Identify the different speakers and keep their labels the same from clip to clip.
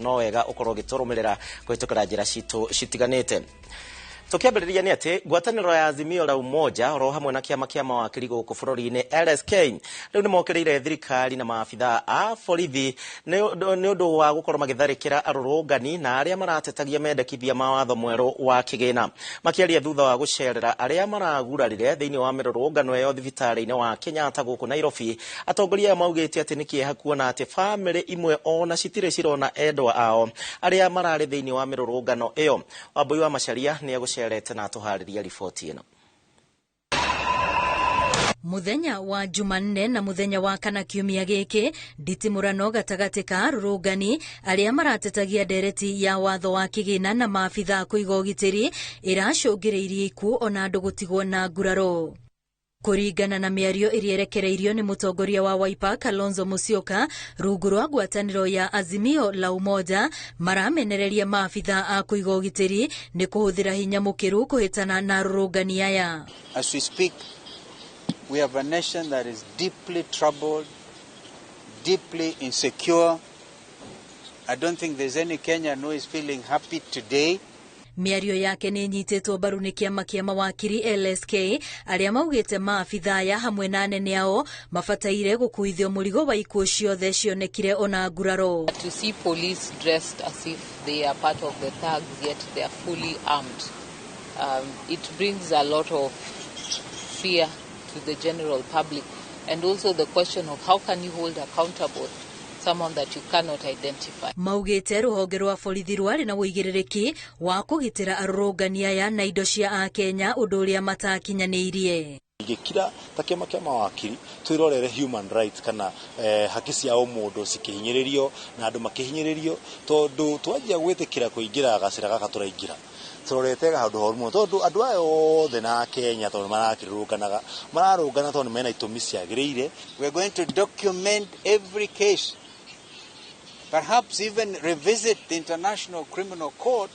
Speaker 1: no wega ukorwo giturumirira kwitukira njira citu citiganite. Tukiambiriria ni ati ngwataniro ya Azimio la Umoja oro hamwe na kiama kia mawakiri guku bururi-ini LSK riu ni mokirire thirikari na maabitha a borithi ni undu wa gukorwo magitharikira arurungani na aria maratetagia mendekithia mawatho mweru wa kigina. Makiaria thutha wa gucerera aria maragurarire thiini wa mirurungano iyo thibitari-ini wa Kenyatta guku Nairobi, atongoria maugite ati nikieha kuona ati family imwe ona citire cirona endwa ao aria marari thiini wa mirurungano iyo. Wambui wa Macharia ni na tuhariria ripoti ino.
Speaker 2: Muthenya wa Jumanne na muthenya wa kana kiumia giki nditimurano gatagati ka arurungani aria maratetagia ndereti ya watho wa kigina na maabitha kuiga ugitiri iracungiriirie iku ona andu gutigwo na nguraro. Kuringana na miario irierekereirio ni mutongoria wa Wiper Kalonzo Musyoka, rungu rwa ngwataniro ya Azimio la Umoja maramenereria maabitha a kuiga ugitiri ni kuhuthira hinya mukiru kuhitana na arurungani aya.
Speaker 3: As we speak, we have a nation that is deeply troubled, deeply insecure. I don't think there's any Kenyan who is feeling happy today.
Speaker 2: Miario yake ni nyitetwo mbaru ni kiama kia mawakiri LSK aria maugite maabitha ya hamwe na anene ao mafataire gukuithio murigo wa ikuo ciothe cionekire ona nguraro.
Speaker 4: To see police dressed as if they are part of the thugs, yet they are fully armed. It brings a lot of fear to the general public, and also the question of how can you hold accountable someone that you cannot identify.
Speaker 2: Maugite ruhonge rwa borithi rwari na wigiririki wa kugitira arurungani aya na indo cia a Kenya undu uria matakinyaniirie.
Speaker 5: Igikira takiama kia mawakiri twirorere human rights kana haki cia umundu cikihinyiririo na andu makihinyiririo tondu twanjia gwitikira kuingira gacira gaka turaingira turorete handu horumo tondu andu ayo othe na Kenya tondu mararungana tondu mena itumi ciagiriire.
Speaker 3: We are going to document every case, perhaps even revisit the International Criminal Court,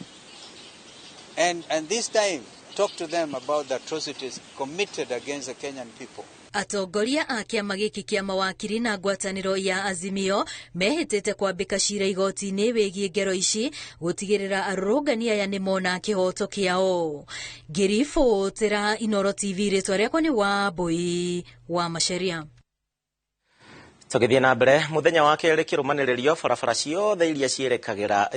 Speaker 3: and this time talk to them about the atrocities committed against the Kenyan people.
Speaker 2: Atongoria a kiama giki kia mawakiri na ngwataniro ya Azimio mehitete kwambika cira igoti-ini wigie ngero ici gutigirira arurungani aya ni mona kihoto kiao. Ngiribotera Inooro TV, ritwa riakwa ni Wambui wa Macharia.
Speaker 1: Tugithie na mbere muthenya wa keri kirumaniririo barabara ciothe iria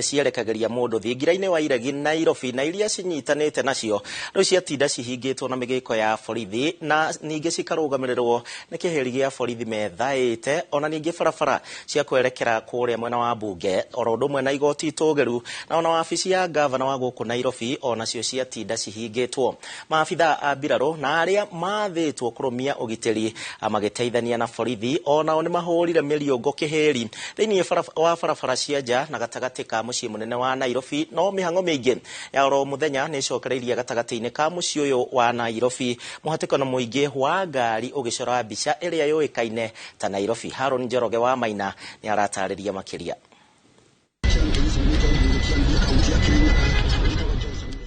Speaker 1: cierekagiria mundu thingira-ini wa iregi Nairobi na iria cinyitanite nacio riu ciatinda cihingitwo na migiko ya borithi na ningi cikarugamirwo ni kiheri gia borithi methaite ona ningi barabara cia kwerekera kuria mwena wa bunge oro ndumwe na igoti itugiru na ona wabici ya gavana wa guku Nairobi ona cio ciatinda cihingitwo. Maabitha a mbiraro na aria mathitwo kurumia ugitiri magiteithania na borithi ona oni mahurire miliongo kiheri thiini wa barabara cia nja na gatagati ka mucii munene wa Nairobi. No mihango mingi ya oro muthenya ni cokereirie gatagati-ini ka mucii uyu wa Nairobi, muhatikano muingi wa ngari ugicora mbica iria yuikaine ta Nairobi. Haron Njoroge wa Maina ni aratariria makiria.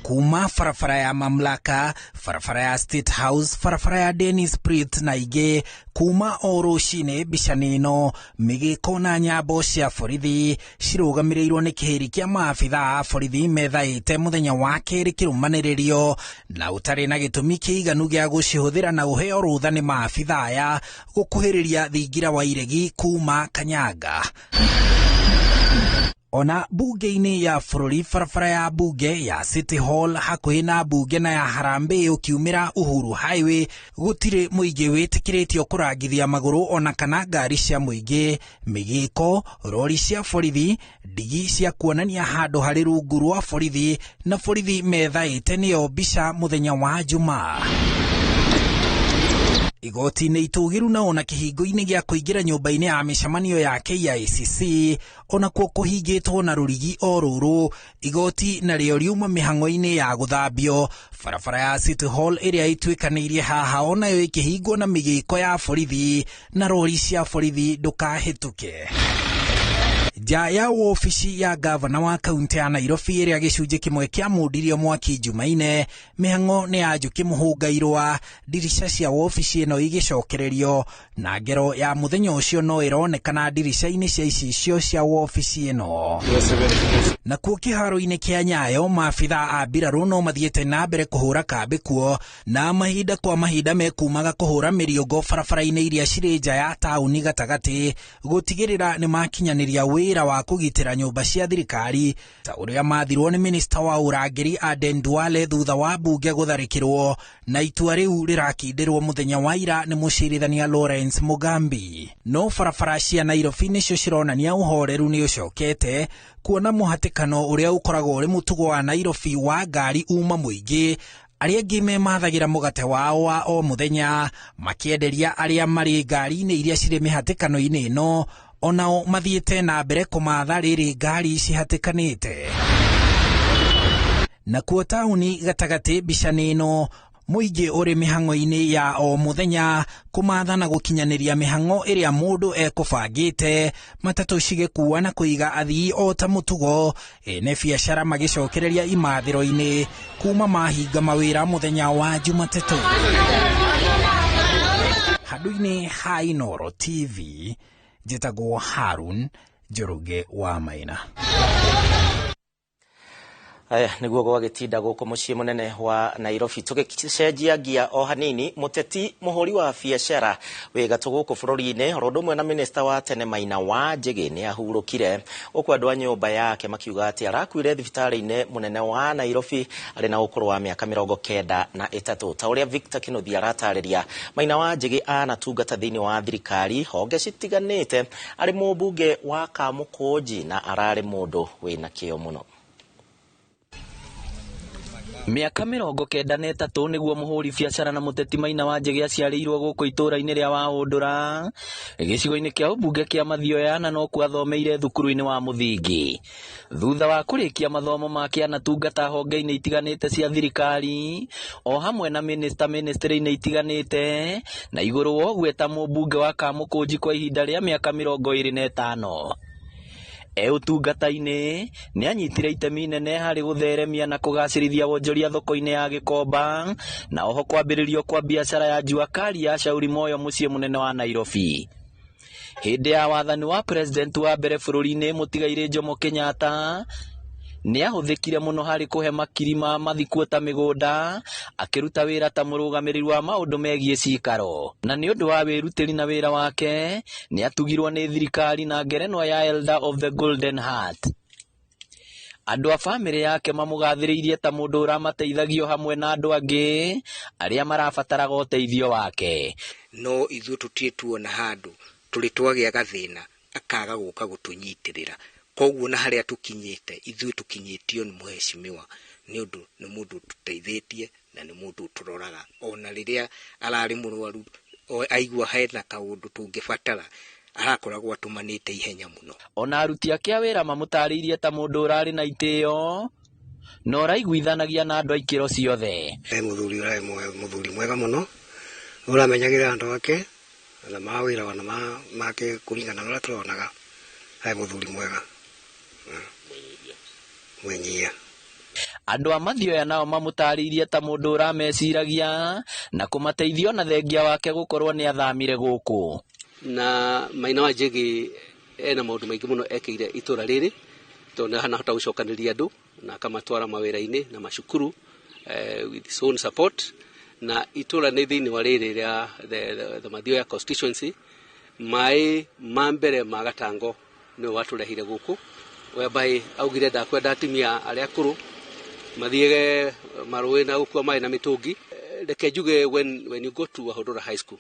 Speaker 6: Kuma farafara ya mamlaka, farafara ya State House, farafara ya Dennis Pritt na ige kuma oroshine bishanino migiko na nyabo cia borithi cirugamirirwo ni kiheri kia maabitha a borithi methaite muthenya wa keri kirumaniririo na utari na gitumi kiiganu gia gucihuthira na uheo rutha ni maabitha aya gukuhiriria thingira wa iregi kuma Kanyanga. Ona bunge-ini ya bururi barabara ya bunge ya City Hall hakuhi na bunge na ya Harambee ukiumira Uhuru Highway gutire muingi witikiritio kurangithia maguru ona kana ngari cia muingi, migiko, rori cia borithi, ndigi cia kuonania handu hari rungu rwa borithi na borithi methaite niyo mbica muthenya wa Jumaa. Igoti-ini itugiru na ona kihingo-ini gia kuingira nyumba-ini ya micemanio ya KICC ona kuo kuhingitwo na rurigi o ruru. Igoti na rio riuma mihango-ini ya guthambio barabara ya City Hall iria itwikanirie haha onayo ikihingwo na migiko ya borithi na rori cia borithi ndukahituke. nja ya ofici ya gavana wa kaunti ya Nairobi ĩrĩa gĩcunjĩ kĩmwe kĩa mundirio mwaki Jumaine, mĩhang'o nĩ yanjũkĩ mũhũngairwa, ndirica cia ofici ĩno igĩcokererio, na ngero ya mũthenya ũcio no ĩronekana ndirica-inĩ cia icicio cia ofici ĩno. Nakuo kĩharo-inĩ kĩa Nyayo, maabitha a mbirarũ no mathiĩte na mbere kũhũra kambĩ kuo, na mahinda kwa mahinda mekumaga kũhũra mĩriũngo barabara-inĩ iria cirĩ nja ya taũni gatagatĩ, gũtigĩrĩra nĩ makinyanĩria wĩra wa kũgitĩra nyũmba cia thirikari, ta ũrĩa mathirwo nĩ minista wa ũrangĩri Aden Duale thutha wa mbunge gũtharĩkĩrwo, na itua rĩu rĩrakindĩrwo mũthenya wa ira nĩ mũcirithania Lawrence Mugambi. No barabara cia Nairobi nĩcio cironania ũhoreru nĩ ũcokete, kuona mũhatĩkano ũrĩa ũkoragwo ũrĩ mũtugo wa Nairobi wa ngari uma mũingĩ, arĩa angĩ memathagĩra mũgate wao wa o mũthenya, makĩenderia arĩa marĩ ngari-inĩ iria cirĩ mĩhatĩkano-inĩ ĩno, onao mathiĩte na mbere kũmatha rĩrĩ ngari cihatĩkanĩte. Nakuo taũni gatagatĩ mbica-inĩ ĩno, mũingĩ ũrĩ mĩhang'o-inĩ ya o mũthenya kũmatha na gũkinyanĩria mĩhang'o ĩrĩa mũndũ ekũbangĩte, matatũ cigĩkuua na kũiga athii o ta mũtugo, ene biacara magĩcokereria imathĩro-inĩ kuma mahinga mawĩra mũthenya wa Jumatatũ. Handũ-inĩ ha Inooro TV, njĩtagwo Harun Njoroge wa Maina.
Speaker 1: Aya niguo gwagĩtinda gũkũ mũciĩ mũnene wa Nairobi. Tũgĩcenjia gia o hanini, mũteti mũhũri wa biacara wĩ gatũ gũkũ bũrũri-inĩ oro ũndũ ũmwe na minista wa tene Maina wa Njĩgĩ nĩ ahurũkire. Ũkũ andũ a nyũmba yake makiuga atĩ arakuire thibitarĩ-inĩ mũnene wa Nairobi arĩ na ũkũrũ wa mĩaka 93. Ta ũrĩa Victor Kĩnuthia aratarĩria, Maina wa Njĩgĩ anatungata thĩinĩ wa thirikari honge citiganĩte, arĩ mũmbunge wa Kamũkũnji na ararĩ mũndũ wĩna kĩo mũno.
Speaker 7: Miaka 93 nĩguo mũhũri biacara na mũteti Maina wa Njĩgĩ aciarĩirwo gũkũ itũũra-inĩ rĩa Wahũndũra, gĩcigo-inĩ kĩa ũmbunge kĩa Mathioya, na no kuo athomeire thukuru-inĩ wa mũthingi. Thutha wa kũrĩkia mathomo make anatungata honge-inĩ itiganĩte cia thirikari, o hamwe na ministry-inĩ itiganĩte, na igũrũ wa ũguo eta mũmbunge wa Kamũkũnji kwa ihinda rĩa mĩaka 25. Ũtungata-inĩ nĩ anyitire itemi inene harĩ gũtheremia na kũgacĩrithia wonjoria thoko-inĩ ya Gĩkomba, na oho kwambĩrĩrio kwa biacara ya Jua Kali ya Shauri Moyo mũciĩ mũnene wa Nairobi. Hĩndĩ ya wathani wa president wa mbere bũrũri-inĩ mũtigairĩ Jomo Kenyatta, nĩ ahũthĩkire mũno harĩ kũhe makiri ma mathikuo ta mĩgũnda, akĩruta wĩra ta mũrũgamĩrĩri wa maũndũ megiĩ cikaro. Na nĩ ũndũ wa wĩrutĩri na wĩra wake, nĩ atugirwo nĩ thirikari na ngerenwa ya Elder of the Golden Heart. Andũ a bamĩrĩ yake mamũgathĩrĩirie ta mũndũ ũramateithagio hamwe na andũ angĩ arĩa marabataraga ũteithio wake.
Speaker 8: No ithuĩ tũtirĩ tuona handũ tũrĩ twagĩa gathĩna akaga gũka gũtũnyitĩrĩra. Koguo na harĩa tũkinyĩte ithuĩ tũkinyĩtio nĩ mũheshimiwa, nĩ ũndũ nĩ mũndũ tũteithĩtie na nĩ mũndũ tũroraga. Ona rĩrĩa ararĩ mũrwaru aigua hena kaũndũ tũngĩbatara, arakoragwo atũmanĩte ihenya mũno. Ona aruti ake a wĩra mamũtarĩirie ta mũndũ ũrarĩ na itĩo, na ũraiguithanagia na andũ a ikĩro ciothe. Mũthuri ũrarĩ mũthuri mwega mũno, ũramenyagĩrĩra andũ ake na mawĩra wana make kũringana na ũrĩa tũronaga. Arĩ mũthuri mwega. Mwenyia. Andũ a Mathioya nao mamũtarĩirie ta mũndũ ũrameciragia na kũmateithio na thengia wake gũkorwo nĩ athamire gũkũ. Na Maina wa Njĩgĩ ena maũndũ maingĩ mũno ekĩire itũra rĩrĩ, tondũ nahota gũcokanĩria andũ na akamatwara mawĩra-inĩ na macukuru with his own support. Na itũra nĩ thĩinĩ wa rĩrĩ rĩa the Mathioya constituency, maĩ ma mbere ma Gatango nĩ watũrehire gũkũ, whereby augire ndakwenda atumia arĩa akũrũ mathiĩge marũĩ na gũkua maĩ na mĩtũngi. Reke njuge when you go to Wahũndũra High School,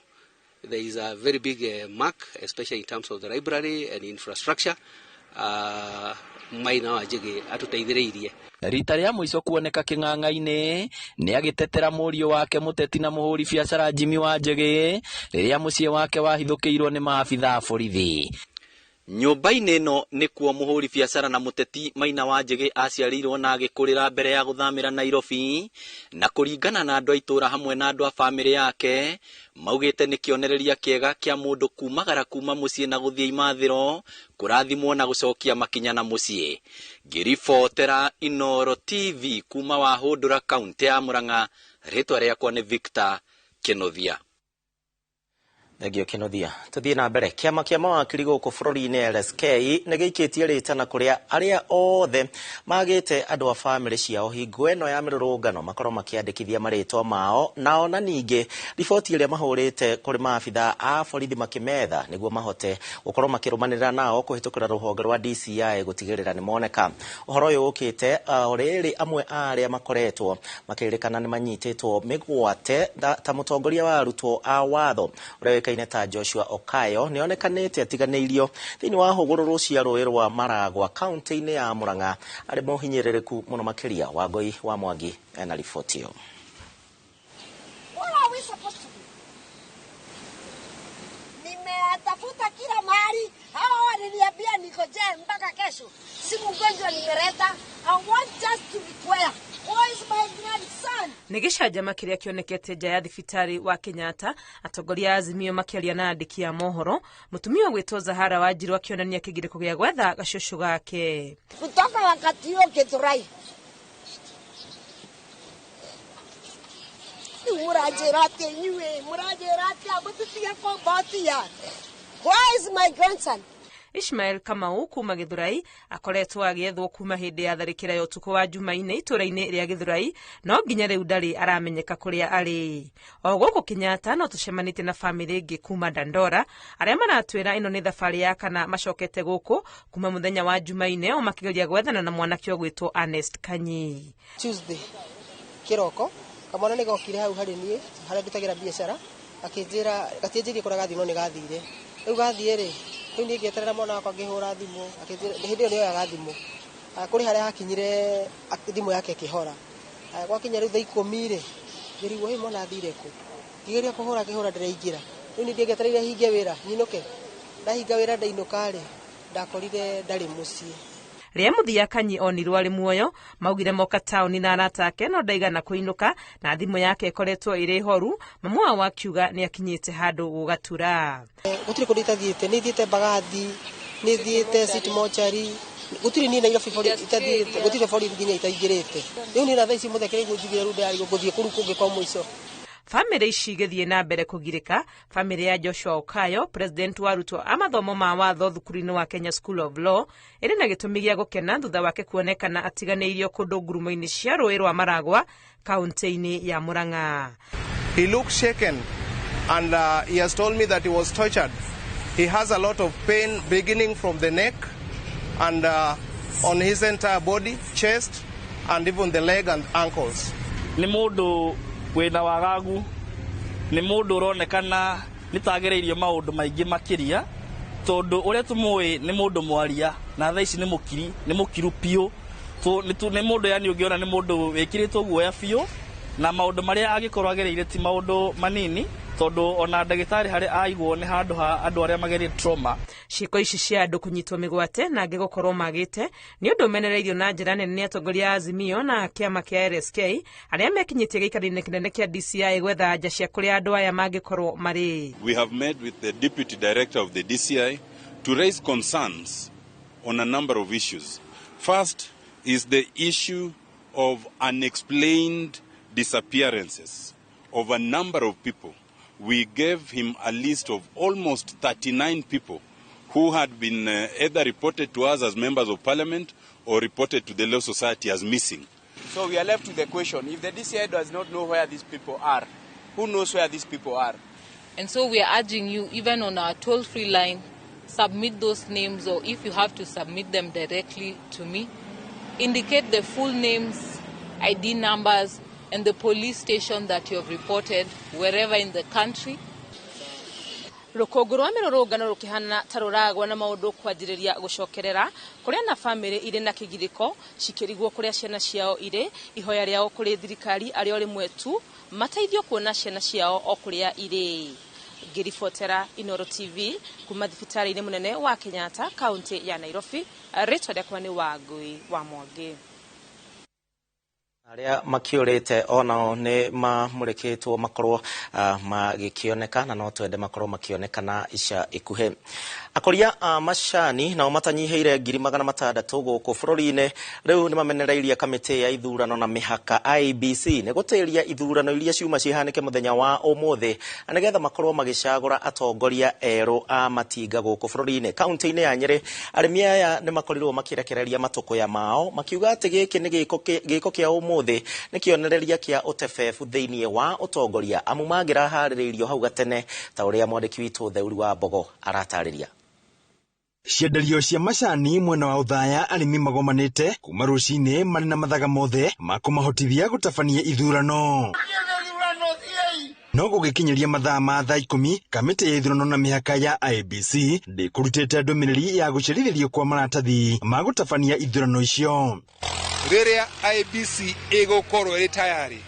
Speaker 8: there is a very big mark, especially in terms of the library and infrastructure. Maina wa Njĩgĩ atũteithĩrĩirie. Rita rĩa mũico kuoneka kĩng'ang'a-inĩ nĩ agĩtetera mũriũ wake mũteti na mũhũri biacara Jimmy wa Njĩgĩ rĩrĩa mũciĩ wake wahithũkĩirwo nĩ maabitha a borithi.
Speaker 7: Nyũmba-inĩ ĩno nĩkuo mũhũri biacara na mũteti Maina wa Njĩgĩ aciarirwo na agĩkũrĩra mbere ya gũthamĩra Nairobi, na kũringana na andũ a itũũra hamwe na andũ a bamĩrĩ yake maugĩte nĩ kĩonereria kĩega kĩa mũndũ kumagara kuma mũciĩ na gũthiĩ imathĩro kũrathimwo na gũcokia makinya na mũciĩ. Ngĩribotera Inooro TV kuma Wahũndũra kaunti ya Murang'a, rĩtwa rĩakwa nĩ Victor Kĩnuthia.
Speaker 1: Thegio Kĩnuthia. Tuthie na mbere. Kĩama kĩa mawakiri gũkũ bũrũri-inĩ LSK nĩgĩikĩtie rĩtana kũrĩa arĩa othe magĩte andũ a bamĩrĩ ciao hingo ĩno ya mĩrũrũngano makorwo makĩandĩkithia marĩtwa mao, nao na ningĩ riboti ĩrĩa mahũrĩte kũrĩ maabitha a borithi makĩmetha nĩguo mahote gũkorwo makĩrũmanĩrĩra nao kũhĩtũkĩra rũhonge rwa DCI gũtigĩrĩra nĩ moneka. Ũhoro ũyũ ũkĩte rĩrĩ amwe a arĩa makoretwo makĩrĩkana nĩ manyitĩtwo mĩgwate ta mũtongoria wa arutwo a watho ũrĩa kaineta Joshua Okayo nĩonekanĩte atiganĩirio thĩinĩ wa hũgũrũrũ cia rũĩ rwa Maragwa kaunti-inĩ ya Murang'a arĩ mũhinyĩrĩrĩku mũno makĩria. Wangui wa Mwangi ena riboti ĩyo.
Speaker 9: Nimetafuta kila mahali, hawa waliniambia niko je mpaka kesho, siku mgonjwa nimeleta. I want just to be clear. Where is my grandson? Nĩgĩcanjama kĩrĩa kĩonekete nja ya thibitari wa Kenyatta, atongoria Azimio makĩaria na andĩki a mohoro, mũtumia gwĩtwo Zahara Wanjiru akĩonania kĩgirĩko gĩa gwetha gacũcũ gake. Kutoka wakati huo Gĩthũrai Where is my grandson? Ishmael Kamau kuma Gĩthũrai akoretwo agĩethwo kuma hĩndĩ ya tharĩkĩra ya ũtukũ wa Jumaine itũũra-inĩ rĩa Gĩthũrai, no nginya rĩu ndarĩ aramenyeka kũrĩa arĩ. O gũkũ Kenyatta no tũcemanĩtie na bamĩrĩ ĩngĩ kuma Dandora arĩa maratwĩra ĩno nĩ thabarĩ ya kana macokete gũkũ kuma mũthenya wa Jumaine o makĩgeria gwethana na mwanake ũgwĩtwo Ernest Kanyi. Tuesday kĩroko kamwana nĩ gokire hau harĩ niĩ harĩa ndutagĩra biacara akĩnjĩra gatienjĩrie kũrĩa gathiĩ no nĩ gathire. Rĩu gathiĩ rĩ rĩu nĩ ngĩeterera mwana wakwa ngĩhũra thimũ hĩndĩ ĩyo nĩoyaga thimũ kũrĩ harĩa hakinyire thimũ yake ĩkĩhora. Gwakinya rĩu thaa 10 rĩ ngĩrigwo hĩ mwana athire kũ, ngĩgeria kũhũra ndĩraingĩra. Rĩu nĩ ngĩetereire hinge wĩra nyinũke, ndahinga wĩra ndainũka rĩ ndakorire ndarĩ mũciĩ. Rĩa mũthia Kanyi onirwo arĩ muoyo maugire moka taũni na arata ake no ndaigana kũinũka na thimũ yake ĩkoretwo ĩrĩ horu. Mamu wao akiuga nĩ akinyĩte handũ gũgatura. Gũtirĩ kũndũ itathiĩte, nĩ thiĩte Mbagathi, nĩ thiĩte City Mortuary, gũtirĩ niĩ Nairobi itathiĩte, gũtirĩ borithi nginya itaingĩrĩte. Rĩu niĩ na thaa ici mũthekere gũthigĩra rũndĩ arĩ gũthiĩ kũrũ kũngĩ kwa mũico. Famĩrĩ ici igĩthiĩ na mbere kũgirĩka. Famĩrĩ ya Joshua Okayo, president wa arutwo a mathomo ma watho thukuru-inĩ wa Kenya School of Law, ĩrĩ na gĩtũmi gĩa gũkena thutha wake kuonekana atiganĩirio kũndũ ngurumo-inĩ cia rũĩ rwa Maragwa kaunti-inĩ ya Murang'a.
Speaker 10: He looked shaken and he has told me that he was tortured. He has a lot of pain beginning from the neck and on his entire body, chest and even the leg and ankles.
Speaker 11: Nĩ mũndũ wĩna wagagu, nĩ mũndũ ũronekana nĩtagĩrĩirio maũndũ maingĩ makĩria, tondũ ũrĩa tũmũĩ nĩ mũndũ mwaria na thaa ici nĩ mũkiru piũ. Nĩ mũndũ yani ũngĩona nĩ mũndũ wĩkĩrĩtwo guoya biũ na maũndũ marĩa angĩkorwo agereire ti maũndũ manini, tondũ ona ndagĩtarĩ harĩa aigwo nĩ handũ ha andũ arĩa magereire trauma. Ciĩko ici cia andũ kũnyitwo mĩgwate na angĩ gũkorwo magĩte nĩ ũndũ ũmenereirio na njĩra nene nĩ atongoria a Azimio na kĩama kĩa LSK arĩa mekinyĩtie gĩikaro-inĩ kĩnene kĩa DCI gwetha anja cia kũrĩa andũ aya mangĩkorwo marĩ.
Speaker 12: We have met with the Deputy Director of the DCI to raise concerns on a number of issues. First is the issue of unexplained disappearances of a number of people. We gave him a list of almost 39 people who had been either reported to us as members of parliament or reported to the Law Society as missing.
Speaker 13: So we are left with the question, if the DCI does not know where these people are, who knows where these people are?
Speaker 4: And so we are urging you, even on our toll-free line, submit those names, or if you have to submit them directly to me, indicate the full names, ID numbers, and the police station that you have reported wherever in the country.
Speaker 9: Rũkũngũ rwa mĩrũrũngano rũkĩhana ta rũragwa na maũndũ kwanjĩrĩria gũcokerera kũrĩa na bamĩrĩ irĩ na kĩgirĩko cikĩrigwo kũrĩa ciana ciao irĩ, ihoya rĩao kũrĩ thirikari arĩa rĩmwe tu mateithio kuona ciana ciao o kũrĩa irĩ. ngiribotera Inoro TV kuma thibitari-inĩ munene wa Kenyatta kaunti ya Nairobi. Rĩtwa rĩakwa nĩ Wangui wa Mwangi.
Speaker 1: Aria makiurite onao ni mamureketwo makorwo magikioneka na no twende makorwo makionekana ica ikuhe. Akoria macani nao matanyiheire 600 guku bururi-ini riu ni mamenereirie kamiti ya ithurano na mihaka IEBC ni gutiria ithurano iria ciuma cihanike muthenya wa umuthi anigetha makorwo magicagura atongoria eru a matinga guku bururi-ini. Kaunti-ini ya Nyeri arimi aya ni makorirwo makirekereria matukuya mao makiuga ati giki ni giko kia umuthi ni kionereria kia utefefu thiini wa utongoria amu magira haririirio hau gatene ta uria mwandiki witu Theuri wa Mbogo aratariria.
Speaker 14: Cienderio cia macani mwena wa uthaya arimi magomanite kuma rucini mari na mathaga mothe makumahotithia gutabania ithurano. No gugikinyeria mathaa ma thaa 10 kamiti ya ithurano na mihaka ya IEBC ndikurutite ndumiriri ya gucirithirio kwa maratathi ma gutabania ithurano icio.
Speaker 15: Riria IEBC igukorwo iri tayari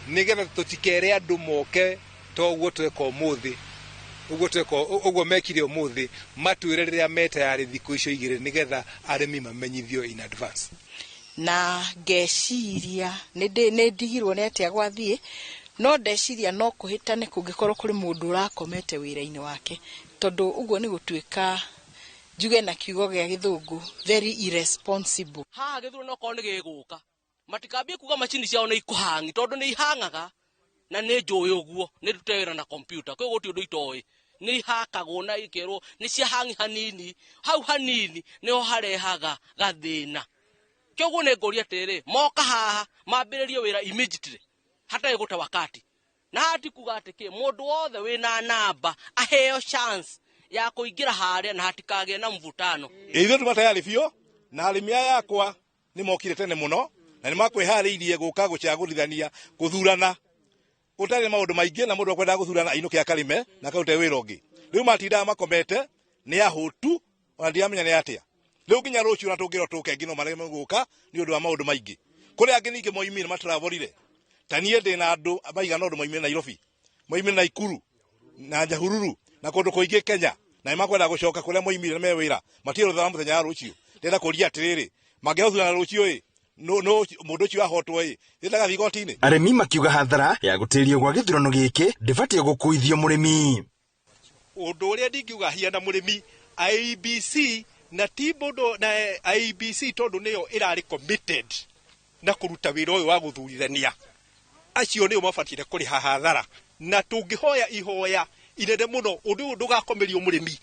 Speaker 15: nigetha tutikere andu moke toguo tweka umuthi uguo mekire umuthi matwire riria metayari thiku icio igire nigetha arimi mamenyithio in advance.
Speaker 16: Na ngeciria ndigirwo ni atia gwathie no ndeciria no kuhitane kungikorwo kuri mundu urakomete wira-ini wake tondu uguo ni gutwika juge na kiugo gia githungu very irresponsible.
Speaker 8: Ha githurano ko ni giguka matikambie kuga machini ciao ni ikuhangi tondu ni ihangaga na ni njuwe uguo ni rutewira na computer kwe guti undu itoi ni hakagwo na ikero ni cia hangi hanini hau hanini niho harehaga gathina kyoguo ne ngoria tere moka haha mambiririe wira immediately hata guta wakati na hati kuga atike mundu wothe wina namba aheo chance ya kuingira haria na hatikage na mvutano.
Speaker 15: Ithuĩ tumatayari biũ na arimi aya yakwa ni mokire tene muno na ni makwihariirie guka gucagurithania guthurana utari maundu maingi na mundu akwenda guthurana ainuke akarime na kaute wira ungi. Riu matindaga makomete ni ahutu ona ndiamenya ni atia. Riu nginya ruciu na tungiro tuke ngino mareme guka ni undu wa maundu maingi. Kuri angi ningi moimire mataravorire. Tanie ndina andu maigana undu moimire Nairobi. Moimire Naikuru na Nyahururu na kundu kuingi Kenya na imakwenda gucoka kuria moimire me wira matiro tha muthenya wa ruciu ndenda kuria atiriri mangehuthana ruciu no mundu cio ahotwo ndendaga thigoti-ini.
Speaker 14: Arimi makiuga hathara ya gutirio gwa githurano giki ndibatie gukuithio murimi.
Speaker 15: Undu uria ndingiuga hiana murimi IEBC na tibodo na IEBC tondu niyo irari committed na kuruta wira uyu wa guthurithania acio niyo mabatire kuri hathara na tungihoya ihoya inene muno undu ndugakomerio murimi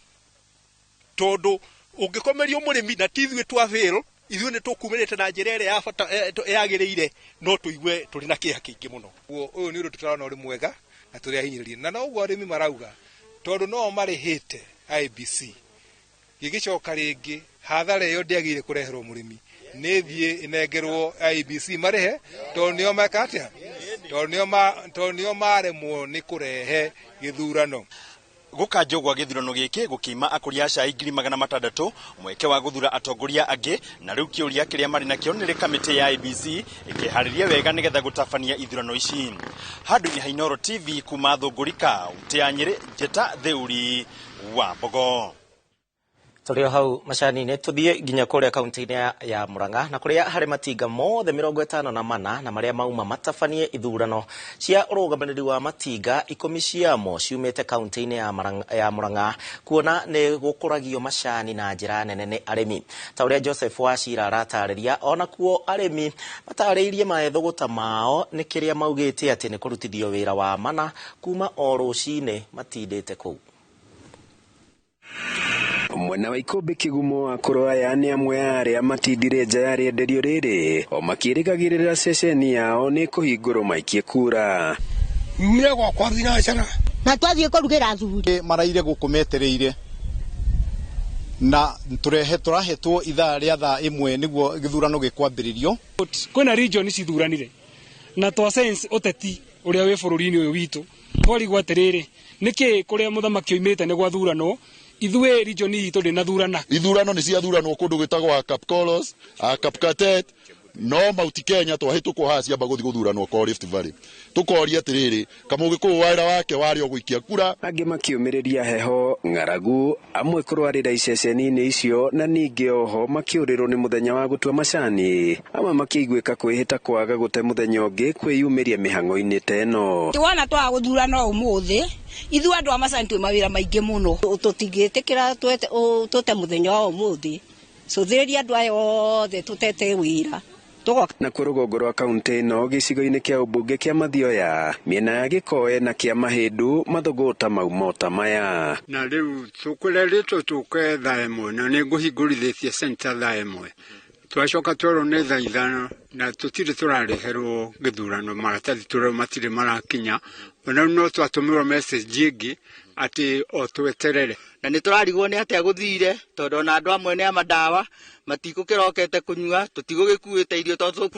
Speaker 15: tondu ungikomerio murimi na tithwe twa fail ithuĩ nĩ tũkumerete na njĩra ĩrĩa yagĩrĩire no tũigue tũrĩ na kĩeha kĩingĩ mũno. Ũyũ nĩ ũndũ tũtarona ũrĩ mwega na tũrĩ ahinyĩrĩrie na no ũguo arĩmi marauga tondũ no marĩhĩte IEBC gĩgĩcoka rĩngĩ hathara ĩyo ndĩagĩrĩire kũreherwo mũrĩmi nĩ thiĩ ĩnengerwo IEBC marĩhe tondũ nĩo meka atĩa tondũ nĩo maremwo nĩ kũrehe gĩthurano.
Speaker 14: Gukanjwo gwa githurano giki gukima akuria cai 600 mweke wa guthura atongoria angi na riu kiuria kiria mari nakio ni kamiti ya IEBC ikihariria wega nigetha gutabania ithurano ici. Handu-ini ha Inoro TV kuma Thungurika utia Nyeri Njeta Theuri wa Mbogo.
Speaker 1: Turio hau macani-ini tuthie nginya kuria kaunti-ini ya Murang'a na kuria hari matinga mothe 54 na maria mauma matabanie ithurano cia urugamaniri wa matinga 10 ciamo ciumite kaunti-ini ya Murang'a kuona ni gukuragio macani na njira nene ni arimi. Ta uria Joseph Wachira aratariria ona kuo arimi matariirie maethuguta mao ni kiria maugite ati ni kurutithio wira wa mana kuma o rucini matindite kuu.
Speaker 17: Mwena wa ikombe kigumo wa kuraya ni amwe aria matindire nja ya rienderio riri o makirigagirira ceceni yao ni kuhingurwo maikie kura
Speaker 18: mire gwa kwathina cana
Speaker 19: na twathie kurugira thuri
Speaker 20: maraire gukumetereire na turahetwo ithaa ria thaa 1 niguo githurano gikwambiririo.
Speaker 18: Kwina region cithuranire na twa sense uteti uria wi bururi-ini uyu witu twarigwa atiriri niki kuria muthamaki oimite ni gwathurano ithuĩ region itu ndina thurana
Speaker 21: ithurano ni cia thuranwo kundu gwitagwo Kapkolos, Kapkatet, no Mount Kenya twahitũkwo haha ciamba gũthiĩ gũthuranwo kwa Rift Valley tukoria atiriri Kamũgĩkũyũ wĩra wake warĩ o gũikia kura.
Speaker 17: Angĩ makiumĩrĩria heho ng'aragu amwe kũrwarĩra iceceni-inĩ icio na ningĩ oho makiũrĩrwo nĩ mũthenya wa gũtua macani amwe makĩiguĩka kwĩhĩta kwaga gũte mũthenya ũngĩ kwĩyumĩria mĩhang'o-inĩ teno.
Speaker 19: Twana twa gũthurana ũmũthĩ ithu andũ a macani twĩ mawĩra maingĩ mũno tũtingĩtĩkĩra tũte mũthenya wa ũmũthĩ cũthĩrĩria andũ aya othe tũtete wĩra.
Speaker 17: Na kwa rũgongo rwa kaunti ĩno gĩcigo-inĩ kĩa ũmbunge kĩa Mathioya mĩena ya Gĩkoe na kĩa Mahĩndũ mathogota maumota maya.
Speaker 22: Na rĩu tũkũreretwo tũke thaa ĩmwe na nĩngũhingũrithĩtie center thaa ĩmwe twacoka twerwo nĩ thaa ithano na tũtirĩ tũrareherwo gĩthurano maratathi tũrĩa matirĩ marakinya ona no twatũmĩrwo message ĩngĩ ati o tweterere
Speaker 23: na nĩ tũrarigwo nĩ atĩa gũthire tondũ na andũ amwe nĩ amadawa matikũkĩrokete kũnyua tũtigũgĩkuĩte irio tondũ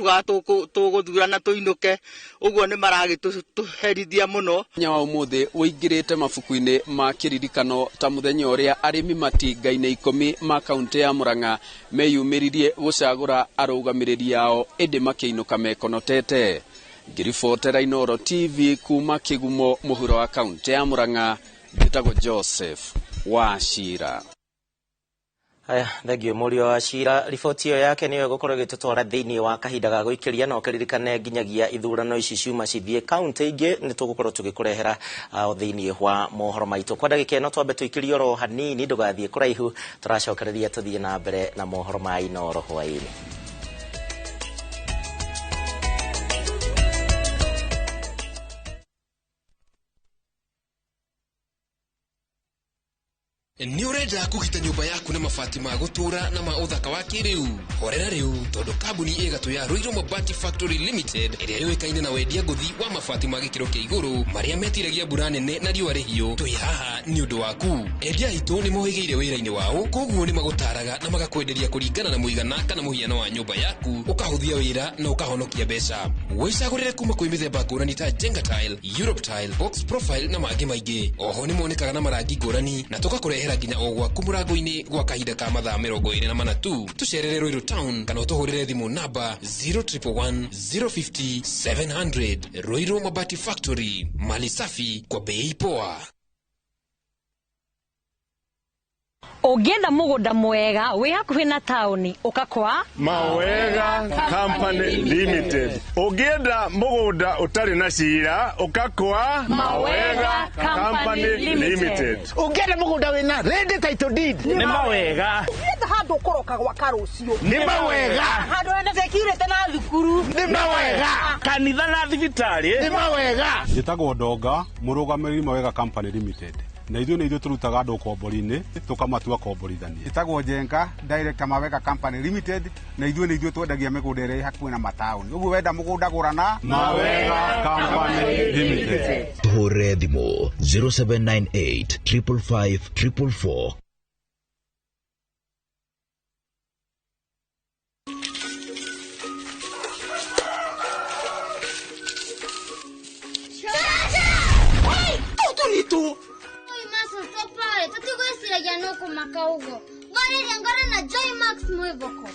Speaker 23: tũgũthurana tũinũke ũguo nĩ maragĩtũherithia mũno.
Speaker 24: Mũthenya wa ũmũthĩ ũingĩrĩte mabuku-inĩ ma kĩririkano ta mũthenya ũrĩa arĩmi matinga-inĩ 10 ma kaunti ya Murang'a meyumĩririe gũcagũra arũgamĩrĩri ao ĩndĩ makĩinũka mekonotete. Ngĩribotera Inooro TV kuma Kĩgumo mũhuro wa kaunti ya Murang'a njĩtagwo Joseph Wachira.
Speaker 1: Haya, thengio Mũriũ wa Wachira, riboti ĩyo yake nĩyo ĩgũkorwo ĩgĩtũtwara thĩinĩ wa kahinda ga gũikĩria no kĩririkane nginyagia ithurano ici ciuma cithiĩ kaunti ingĩ nĩ tũgũkorwo tũgĩkũrehera thĩinĩ wa mohoro maitũ. Kwa ndagĩka ĩno twambe tũikĩrie oro hanini ndũgathiĩ kũraihu, tũracokereria tũthiĩ na mbere na mohoro ma Inooro hwaĩ-inĩ.
Speaker 25: Ni urenda kugita nyumba yaku na mabati ma gutura na ma uthaka wa kiriu horera riu tondu kambuni igatu ya Ruiru Mabati Factory Limited iria yuikaine na wendia nguthi wa mabati ma gikiro kia iguru maria metiragia mbura nene na riũa rĩhiũ twi haha ni undu waku. Endia itu ni mohigeire wĩra-inĩ wao koguo ni magutaraga na magakwenderia kũringana na mũigana kana mũhiano wa nyumba yaku ukahuthia wĩra na ukahonokia mbeca. Wĩcagũrĩre kuma kwĩ mĩthemba ngũrani ta Jenga Tile, Europe Tile, Box Profile na mangĩ maingĩ. Oho ni monekaga na marangi ngũrani na tũgakũrehera nginya o gwaku mũrango-inĩ gwa kahinda ka mathaa 24 tu. Tucerere Ruiru Town kana ũtũhũrĩre thimũ namba 0111 050 700. Ruiru Mabati Factory, mali safi kwa bei poa.
Speaker 26: Ũngĩenda mũgũnda mwega wĩ hakuhĩ na taũni ũkakwa
Speaker 27: Mawega Company Limited. Ũngĩenda mũgũnda ũtarĩ na cira ũkakwa Mawega Company Limited.
Speaker 19: Ũngĩenda mũgũnda wĩna ready title deed
Speaker 27: nĩ Mawega.
Speaker 19: Ũngĩenda handũ ũkoroka gwaka rũciũ
Speaker 27: nĩ Mawega.
Speaker 19: Handũ wĩna security na thukuru
Speaker 27: nĩ Mawega. Kanitha na thibitarĩ
Speaker 19: nĩ Mawega.
Speaker 28: Njĩtagwo Ndonga, mũrũgamĩrĩri Mawega Company Limited. Na ithuĩ tũrutaga andũ kombori-inĩ tũkamatua komborithania. Njĩtagwo Jenga, Director Mawega Company Limited, na ithuĩ twendagia mĩgũnda ĩrĩa hakuhĩ na mataũni. Ũguo wenda mũgũnda gũrana Mawega Company Limited.
Speaker 29: Tũhũrĩre thimũ 0798 555 444.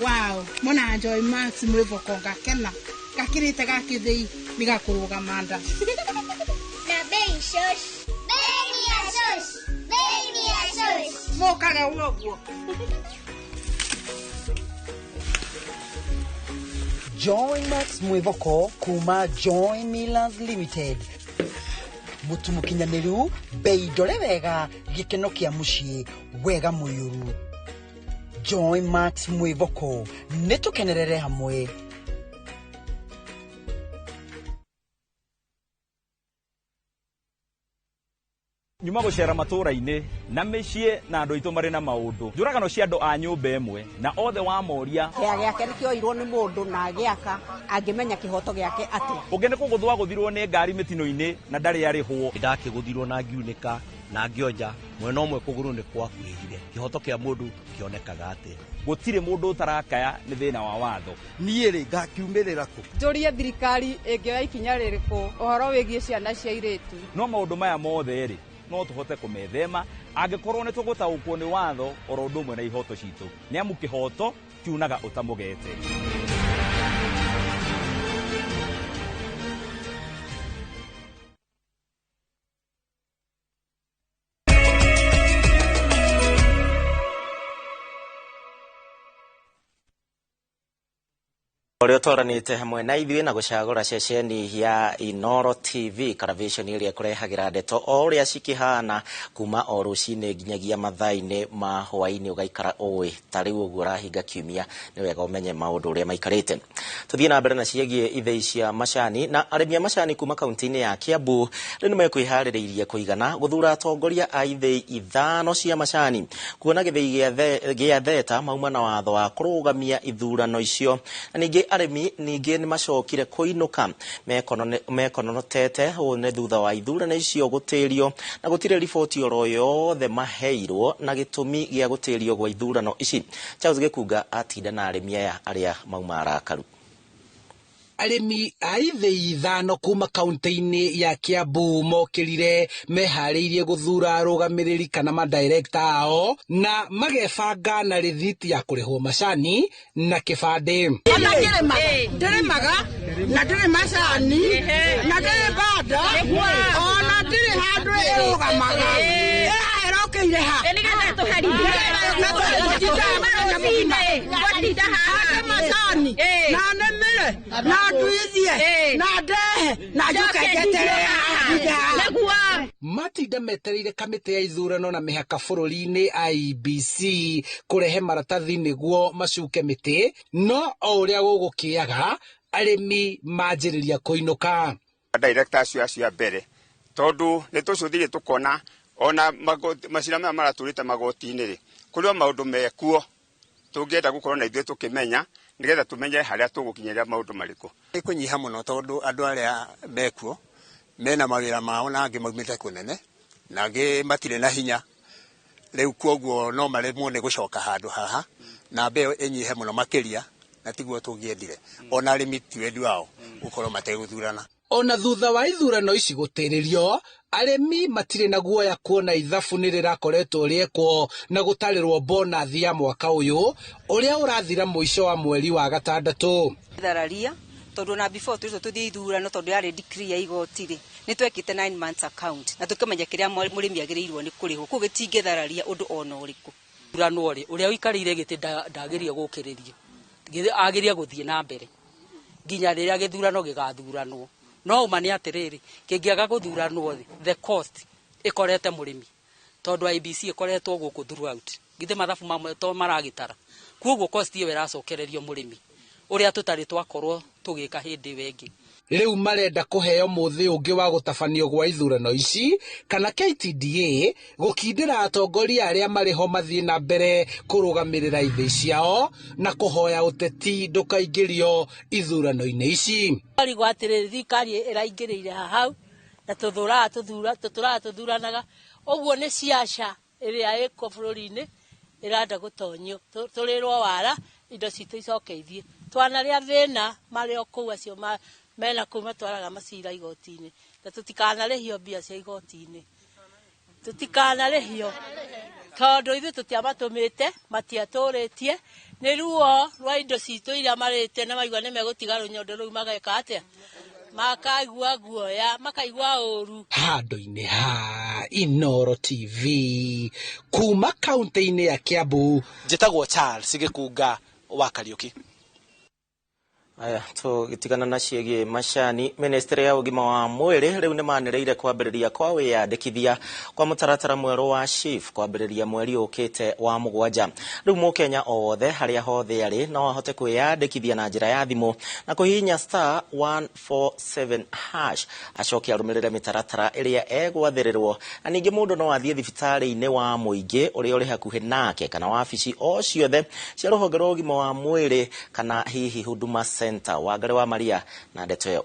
Speaker 19: Wow, mona Joy Max mwivoko gakena gakirite gakithei ni gakuruga manda
Speaker 30: na bei shosh
Speaker 19: mokaga woguo.
Speaker 31: Joy Max mwivoko kuma Joy Millers Limited. Mutumukinyanĩru bei ndore wega gikeno kia muciĩ wega mũiyũru. Joy Max mwivoko nĩtũkenerere hamwe.
Speaker 32: Nyuma gũcera matũra-inĩ na mĩciĩ na andũ aitũ marĩ na maũndũ. Njũragano cia andũ a nyũmba ĩmwe na othe wa moria
Speaker 19: Kĩa gĩake nĩkĩoirwo nĩ mũndũ na gĩaka angĩmenya kĩhoto gĩake atĩa.
Speaker 32: Ũngĩ nĩ kũgũthwa gũthirwo nĩ ngari mĩtino-inĩ na ndarĩ arĩhwo.
Speaker 33: Ndakĩgũthirwo na ngiunĩka na ngĩonja mwena ũmwe kũgũrũ nĩ kwakurĩhire. Kĩhoto kĩa mũndũ kĩonekaga atĩa?
Speaker 32: Gũtirĩ mũndũ ũtarakaya nĩ thĩna wa watho.
Speaker 33: Niĩ rĩ ngakiumĩrĩra kũ?
Speaker 34: Njũrie thirikari ĩngĩoya ikinya rĩrĩkũ ũhoro wĩgiĩ ciana cia airĩtu.
Speaker 32: No maũndũ maya mothe rĩ no tũhote kũmethema angĩkorwo nĩ tũgũtaũkwo nĩ watho oro ũndũ ũmwe na ihoto citũ. Nĩ amu kĩhoto kiunaga ũtamũgete.
Speaker 1: Ore otoranite hamwe na ithuĩ na gucagura ceceni ya Inoro TV Television iria kurehagira ndeto oria cikihana kuma o rucine nginyagia mathaine ma hwaini ugaikara owe tari uguo rahinga kiumia ni wega umenye maundu uria maikarite. Tuthie na mbere na ciegie ithei cia macani na arĩmi a macani kuma kaunti-inĩ ya Kiambu rĩu nĩmekwĩharĩrĩirie kũigana guthura atongoria a ithei ithano cia macani kuona gĩthei gĩa theta mauma na watho wa kũrũgamia ithurano icio na ningĩ arĩmi ningĩ nĩ macokire kũinũka mekononotete nĩ thutha wa ithurano icio gũtĩrio na gũtirĩ riboti oro yothe maheirwo na gĩtũmi gĩa gũtĩrio gwa ithurano ici. Charles Gĩkunga atinda na arĩmi aya arĩa mauma arakaru.
Speaker 2: Arĩmi a ithei ithano kuma kaunti-inĩ ya Kiambu mokĩrire meharĩirie gũthura arũgamĩrĩri kana madirector ao na magebanga na rĩthiti ya kũrĩhwo macani na kĩbandĩ.
Speaker 3: Ndĩrĩmaga na ndĩrĩ macani na ndĩrĩ banda ona ndĩrĩ handũ ĩrũgamaga ĩrokĩire ha macani na nĩmĩre na nduithie na ndehe na njukengetere
Speaker 2: matinda metereire kamĩtĩ ya ithurano na mĩhaka bũrũri-inĩ IEBC kũrehe maratathi nĩguo macuke mĩtĩ no o ũrĩa gũgũkĩaga arĩmi manjĩrĩria kũinũka.
Speaker 4: Director acio mbere tondu nĩtũcũthire tũkona ona macira maya maratũrĩte magoti-inĩ rĩ kũrĩ maũndũ mekuo tũngĩenda gũkorwo na ithuĩ tũkĩmenya nĩgetha tumenye harĩa tũgũkinyĩria maũndũ marĩkũ.
Speaker 5: Nĩkũnyiha mũno tondũ andũ arĩa mekuo mena mawĩra mao na angĩ maumĩte kũnene na angĩ matirĩ na hinya rĩu kwoguo no maremwo nĩ gũcoka handũ haha na mbeo ĩnyihe mũno makĩria na tiguo tũngĩendire ona arĩmi ti wendi wao gũkorwo mategũthurana.
Speaker 2: Ona thutha wa ithurano ici gũtĩrĩrio arĩmi matirĩ na guoya kuona ithabu nĩrĩrakoretwo rĩekwo na gũtarĩrwo bonathi ya mwaka ũyũ ũrĩa ũrathira mũico wa mweri wa gatandatũ.
Speaker 6: Thararia tondu na before tuthie ithurano tondu yari decree ya igoti ri nitwekite 9 months account na tukimenya kiria murimi agirirwo ni kurihwo ku gitingethararia undu ona uriku thurano ri uria uikarire giti ndagiria gukiririo agiria guthie na mbere nginya riria githurano gigathuranwo no umani atiriri kingiaga guthuranwo the cost ikorete murimi tondu IBC ikoretwo guku throughout githe mathabu mamwe to maragitara kuoguo cost iyo iracokererio murimi uria tutari twakorwo tugika hindi wengi.
Speaker 2: Rĩu marenda kũheo mũthĩ ũngĩ wa gũtabanio gwa ithurano ici kana KTDA gũkindĩra atongoria arĩa marĩ ho mathiĩ na mbere kũrũgamĩrĩra ithĩ ciao na kũhoya ũteti ndũkaingĩrio ithurano-inĩ ici.
Speaker 7: Gwatirĩ thirikari ĩraingĩrĩire hau na tũthuranaga ũguo nĩ ciaca ĩrĩa ĩko bũrũri-inĩ ĩrenda gũtonyio tũrĩrwo wara indo citũ icokeithie twanarĩa thĩna marĩ o kũu acio mena kũu matwaraga macira igoti-inĩ na tũtikanarĩhio mbia cia igoti-inĩ tũtikanarĩhio tondũ ithuĩ tũtiamatũmĩte matiatũrĩtie nĩ ruo rwa indo citũ iria marĩte na maigua nĩ megũtiga rũnyondo rũu mageka atĩa makaigua guoya makaigua ũru.
Speaker 2: Handũ-inĩ ha Inoro TV kuma kaunti-inĩ ya Kiambu
Speaker 8: njĩtagwo Charles Gĩkunga wa Kariũki.
Speaker 1: Aya tũgĩtigana na ciĩgiĩ macani ministry ya ũgima wa mwĩrĩ rĩu nĩ manĩrĩire kwambĩrĩria kwa wĩyandĩkithia kwa mũtaratara mwerũ wa SHIF kwambĩrĩria mweri ũkĩte wa mũgwanja. Rĩu mũkenya o wothe harĩa hothe arĩ no ahote kwĩyandĩkithia na njĩra ya thimũ na kũhihinya *147# acoke arũmĩrĩre mĩtaratara ĩrĩa egwathĩrĩrwo na ningĩ mũndũ no athiĩ thibitarĩ-inĩ wa mũingĩ ũrĩa ũrĩ hakuhĩ nake kana wabici o ciothe cia rũhonge rwa ũgima wa mwĩrĩ kana hihi Huduma Wangari wa Maria na ndeto ĩyo.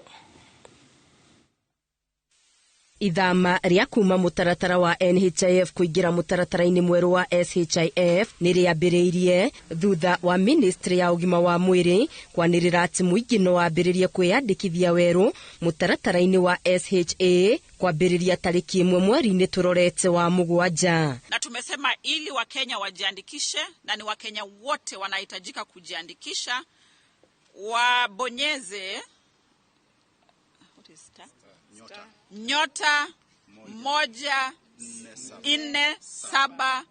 Speaker 9: Ithama rĩa kuma mũtaratara wa NHIF kũingĩra mũtaratara-inĩ mwerũ wa SHIF nĩ rĩambĩrĩirie thutha wa ministry ya ũgima wa mwĩrĩ kwanĩrĩra atĩ mũingĩ no wambĩrĩrie kwĩyandĩkithia werũ mũtaratara-inĩ wa SHA kwambĩrĩria tarĩki 1 mweri-inĩ tũrorete wa mũgwanja.
Speaker 10: Na tumesema ili Wakenya wajiandikishe na ni Wakenya wote wanahitajika kujiandikisha wabonyeze nyota 147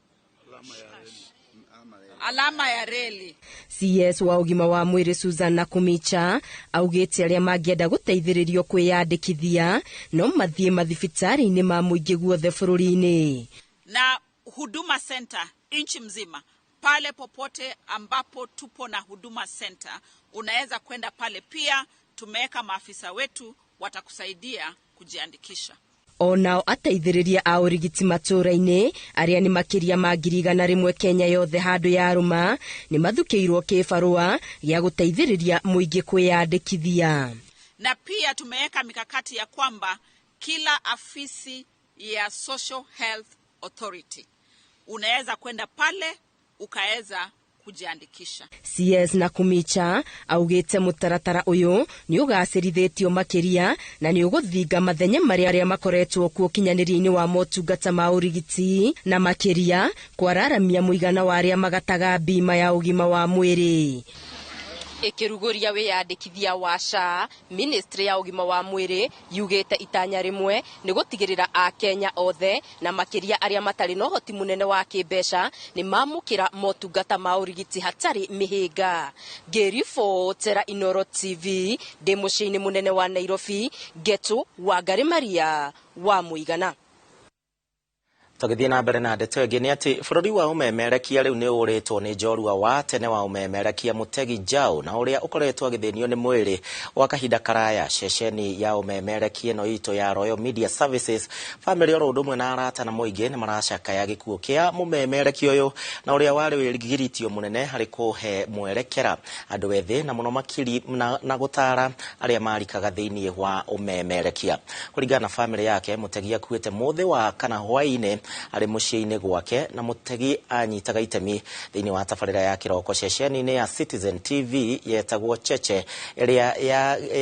Speaker 10: alama ya reli.
Speaker 9: CS wa ugima wa mwiri Susan Nakumicha augite aria mangienda guteithiririo kwiyandikithia no mathie mathibitari-ini ma muingi guothe bururi-ini
Speaker 10: na Huduma Center inchi mzima. Pale popote ambapo tupo na Huduma Center unaweza kwenda pale. Pia tumeweka maafisa wetu watakusaidia kujiandikisha.
Speaker 9: Onao ateithiriria a urigiti matura-ini aria ni makiria ma 100,000 Kenya yothe handu ya aruma ni mathukiirwo kibarua ya guteithiriria muingi kwiyandikithia.
Speaker 10: Na pia tumeweka mikakati ya kwamba kila afisi ya Social Health Authority unaweza kwenda pale ukaweza kujiandikisha.
Speaker 9: CS Nakumicha augite mutaratara uyu ni ugacirithetio makiria na ni uguthinga mathenya maria makoretwo kuo kinyaniri-ini wa motungata ma urigiti na makiria kwararamia muigana wa aria magataga bima ya ugima wa mwiri. Ikiruguria wiyandikithia wa SHA, Ministry ya ugima wa mwiri yugite itanya rimwe ni gutigirira a Kenya othe na makiria aria matari no hoti munene wa kibeca ni mamukira motungata ma urigiti hatari mihinga. Ngiribotera Inoro TV ndi muciini munene wa Nairobi, Getu Wangari Maria wa Muigana.
Speaker 1: Tugithie na mbere na ndeto ingi ni ati bururi wa umemerekia riu ni uritwo ni njorua wa tene wa umemerekia Mutegi Njau na uria ukoretwo agithinio ni mwiri wa kahinda karaya. Ceceni ya umemerekia no ito ya Royal Media Services family oro ndumwe na arata na muingi ni maracakaya gikuo kia mumemerekia uyu na uria wari wirigiritio munene hari kuhe mwerekera andu ethi na muno makiri na gutara aria marikaga thiini wa umemerekia. Kuringana na family yake, Mutegi akuite muthi wa kana hwaine ari muciini gwake na Mutegi anyitaga itemi thiini wa tabarira ya kiroko ceceni-ini ya Citizen TV yetagwo Cheche iria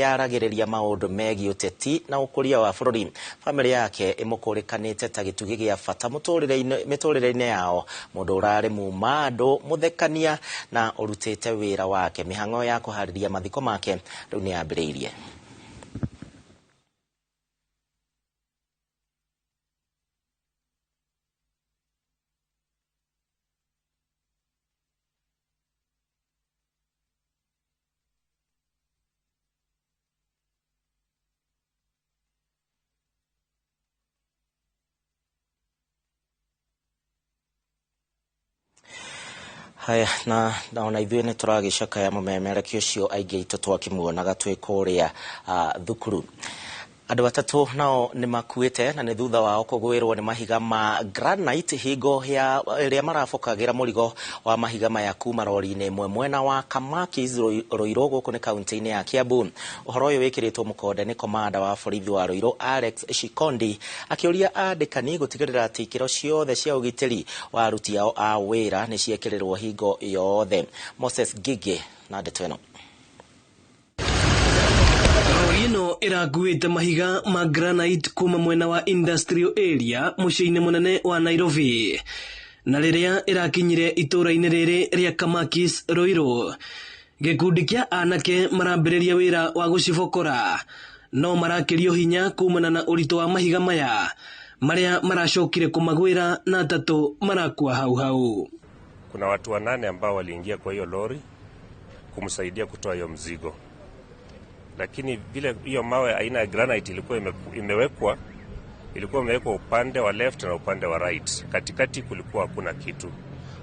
Speaker 1: yaragiriria maundu megi uteti na ukuria wa bururi. Family yake imukurikanite ta gitugi gia bata miturire-ini yao, mundu urari mumando muthekania na urutite wira wake. Mihango ya kuhariria mathiko make riu ni yambiriirie. Haya na naona ithuĩ nĩ tũragĩcakaya mũmemerekia ũcio aingĩ itũ twakimuonaga twĩ kũrĩa thukuru. Andũ atatũ nao nĩ makuĩte na nĩ thutha wao kũgwĩrwo nĩ mahiga ma granite hingo ya ĩrĩa marabokagĩra mũrigo wa mahiga maya kuma rori-inĩ ĩmwe mwena wa Kamakis Ruiru gũkũ nĩ kaunti-inĩ ya Kiambu. Ũhoro ũyũ wĩkĩrĩtwo mũkonde nĩ komanda wa borithi wa Ruiru Alex Shikondi akĩũria andĩkani gũtigĩrĩra atĩ ikĩro ciothe cia ũgitĩri wa aruti ao a wĩra nĩ ciekĩrĩrwo hingo yothe. Moses Gigi na ndeto ĩno.
Speaker 11: Ino irakuite mahiga ma granite kuma mwena wa industrial area muciini munene wa Nairobi na riria irakinyire itura-ini riri ria Kamakis Ruiru. Gikundi kia anake marambiriria wira wa gucibokora no marakirio hinya kumana na urito wa mahiga maya maria maracokire kumagwira na atatu marakua hau.
Speaker 12: Kuna watu 8 ambao waliingia kwa hiyo lori kumsaidia kutoa hiyo mzigo, lakini vile hiyo mawe aina ya granite ilikuwa imewekwa upande wa left na upande wa right. Katikati kulikuwa hakuna kitu.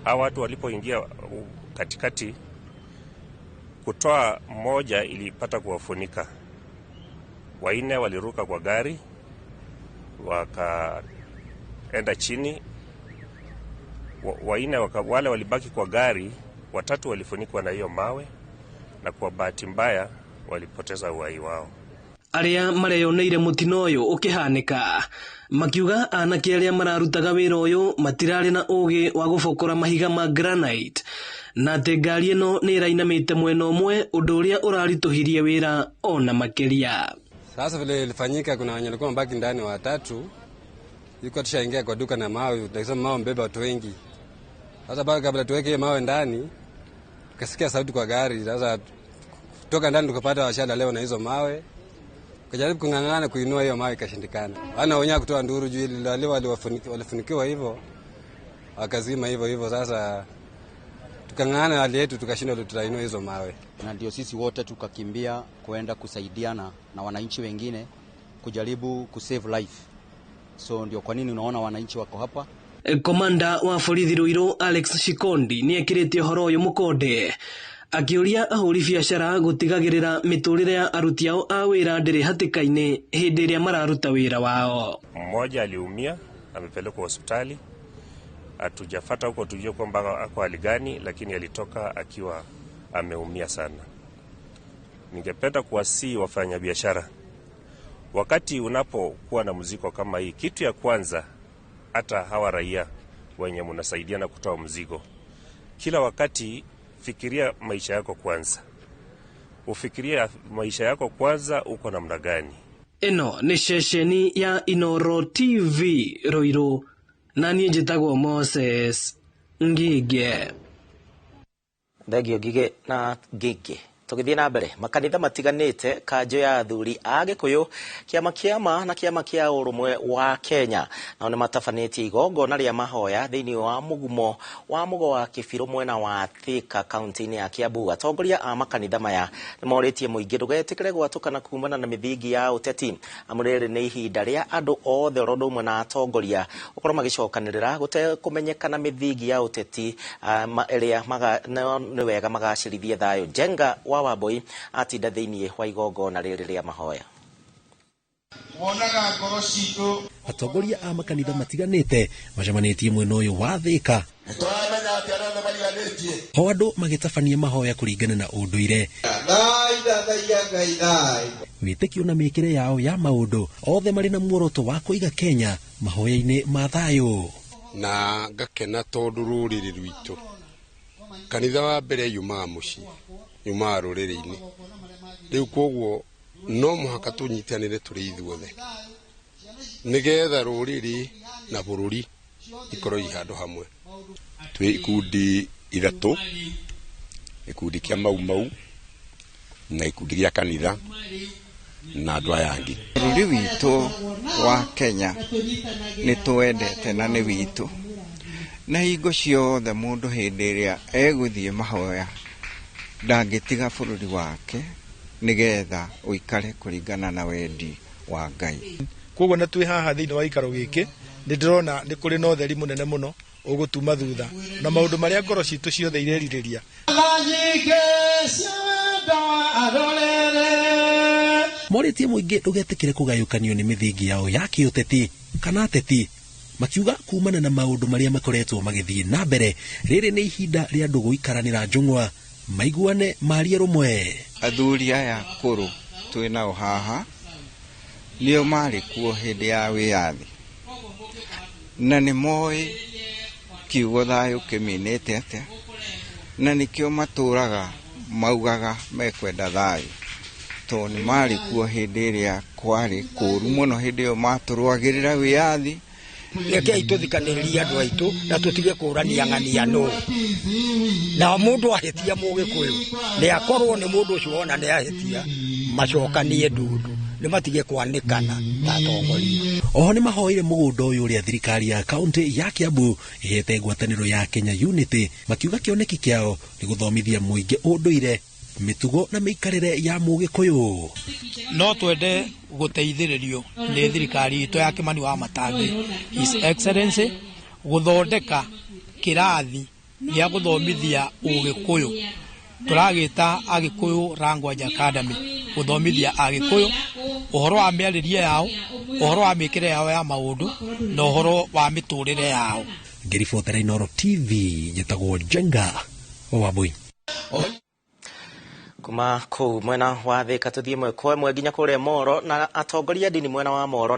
Speaker 12: Hao watu walipoingia katikati kutoa mmoja ilipata kuwafunika. Waine waliruka kwa gari wakaenda chini. Waine wale walibaki kwa gari, watatu walifunikwa na hiyo mawe na kwa bahati mbaya walipoteza uhai wao.
Speaker 11: Aria mareyoneire mutino uyu ukihanika makiuga anake aria mararutaga wira uyu matirari na ugi wa gubokora mahiga ma granite na ati ngari ino ni irainamite mwena umwe undu uria urarituhirie wira ona makiria.
Speaker 13: Sasa vile ilifanyika, kuna wenye walikuwa mbaki ndani watatu, yuko tushaingia kwa duka na mawe, tukisema mawe mbeba watu wengi. Sasa bado kabla tuweke mawe ndani tukasikia sauti kwa gari. Sasa Kutoka ndani tukapata washada leo na hizo mawe. Kujaribu kung'ang'ana kuinua hiyo mawe ikashindikana. Wanaonya kutoa nduru juu ile walifunikiwa hivyo. Wakazima hivyo sasa tukang'ang'ana hali yetu tukashindwa tutainua hizo mawe.
Speaker 14: Na ndio sisi wote tukakimbia kuenda kusaidiana na wananchi wengine kujaribu kusave life. So ndio kwa nini unaona wananchi wako hapa.
Speaker 11: Komanda wa borithi Ruiru Alex Shikondi ni ekirite horo uyu mukonde akiuria ahuri biacara gutigagirira miturire ya aruti ao a wira ndiri hatikaine hindi ria mararuta wira wao.
Speaker 12: Mmoja aliumia, amepelekwa hospitali. Hatujafata huko tujue kwamba ako hali gani, lakini alitoka akiwa ameumia sana. Ningependa kuwasihi wafanyabiashara, wakati unapokuwa na mzigo kama hii, kitu ya kwanza, hata hawa raia wenye mnasaidiana kutoa mzigo, kila wakati fikiria maisha yako kwanza. Ufikiria maisha yako kwanza, uko namna gani.
Speaker 11: Eno ni shesheni ya Inoro TV Ruiru, na niĩ njĩtagwo Moses Ngige.
Speaker 1: Thegio Ngige na Ngige. Tugithie na mbere, makanitha matiganite kanjo ya athuri a Gikuyu kiama na kiama kia urumwe wa Kenya na one matafanĩtie igongona ria mahoya thiini wa mugumo wa mugo wa Kibiro mwena wa Thika kaunti-inĩ ya Kiambu. Atongoria a makanitha maya nimoritie muingi ndugetikire gwatukana kumana na mithingi ya uteti. Amurere nĩ ihinda ria andu othe orondo umwe na atongoria ukorwo magicokanirira gute kumenyekana mithingi ya uteti ĩrĩa nĩ wega magacirithie thayo. Jenga wa Wambui atinda thiini wa igongona rĩrĩ rĩa mahoya.
Speaker 15: Atongoria a makanitha matiganite macemanĩtie mwena ũyũ wa Thika, ho andũ magĩtabania mahoya kũringana na ũndũire, wĩtĩkio na mĩĩkĩre yao ya maũndũ, othe marĩ na muoroto wa kũiga Kenya mahoya-inĩ ma thayũ.
Speaker 16: Na ngakena tondũ rũrĩrĩ rwitũ kanitha wa mbere yumaga mũciĩ, yumaga rũrĩrĩ-inĩ. Rĩu koguo no mũhaka tũnyitanĩre tũrĩ ithuothe nĩgetha rũrĩrĩ na bũrũri ikorwo i handũ hamwe.
Speaker 17: Twĩ ikundi ithatũ, ikundi kia mau na ikundi gia kanitha na andũ aya angĩ.
Speaker 18: Bũrũri witũ wa Kenya nĩ twendete na nĩ witũ, na hingo ciothe mũndũ hĩndĩ ĩrĩa egũthiĩ mahoya ndangĩtiga bũrũri wake nĩgetha ũikare kũringana na wendi wa Ngai.
Speaker 20: Koguo na twĩ haha thĩinĩ wa ikaro gĩkĩ nĩ ndĩrona nĩ kũrĩ na ũtheri mũnene mũno ũgũtuma thutha na maũndũ marĩa ngoro citũ ciothe irerirĩria.
Speaker 15: Morĩtie mũingĩ ndũgetĩkĩre kũgayũkanio nĩ mĩthingi yao ya kĩũteti kana ateti, makiuga kumana na maũndũ marĩa makoretwo magĩthiĩ na mbere, rĩrĩ nĩ ihinda rĩa andũ gũikaranĩra njũng'wa maiguane marie rumwe.
Speaker 18: Athuri aya kũrũ twĩ nao haha nĩo marĩ kuo hĩndĩ ya wĩyathi, na nĩ moĩ kiugo thayũ kĩminĩte atĩa, na nĩkĩo matũraga maugaga mekwenda thayũ, tondũ nĩ marĩ kuo hĩndĩ ĩrĩa kwarĩ kũũru mũno, hĩndĩ ĩyo matũrũagĩrĩra wĩyathi.
Speaker 21: Rekei tuthikanĩrĩrie andũ aitũ na tũtige kũrania ng'aniano. Na mũndũ ahĩtia Mũgĩkũyũ nĩ akorwo nĩ mũndũ ũcio wona nĩ ahĩtia macokanie ndundu, nĩ matige kwanĩkana ta atongoria.
Speaker 15: Oho nĩ mahoire mũgũnda ũyũ ũrĩa thirikari ya kaunti ya Kiambu ĩhete ngwatanĩro ya Kenya Unity, makiuga kĩoneki kĩao nĩ gũthomithia mũingĩ ũndũire, mĩtugo na mĩikarĩre ya Mũgĩkũyũ.
Speaker 21: No twende gũteithĩrĩrio nĩ thirikari itũ ya Kimani wa Matangi, His Excellency, gũthondeka kĩrathi gĩa gũthomithia Ũgĩkũyũ. Tũragĩta Agĩkũyũ Language Academy, gũthomithia Agĩkũyũ ũhoro wa mĩarĩrie yao, ũhoro wa mĩĩkĩre yao ya maũndũ na ũhoro wa mĩtũrĩre yao.
Speaker 15: Ngĩribotera Inoro TV, njĩtagwo Jenga Wambui.
Speaker 1: Kuma kũu mwena wa Thika tũthiĩ ĩmwe kwa ĩmwe nginya kũrĩa Moro, na atongoria ndini mwena wa Moro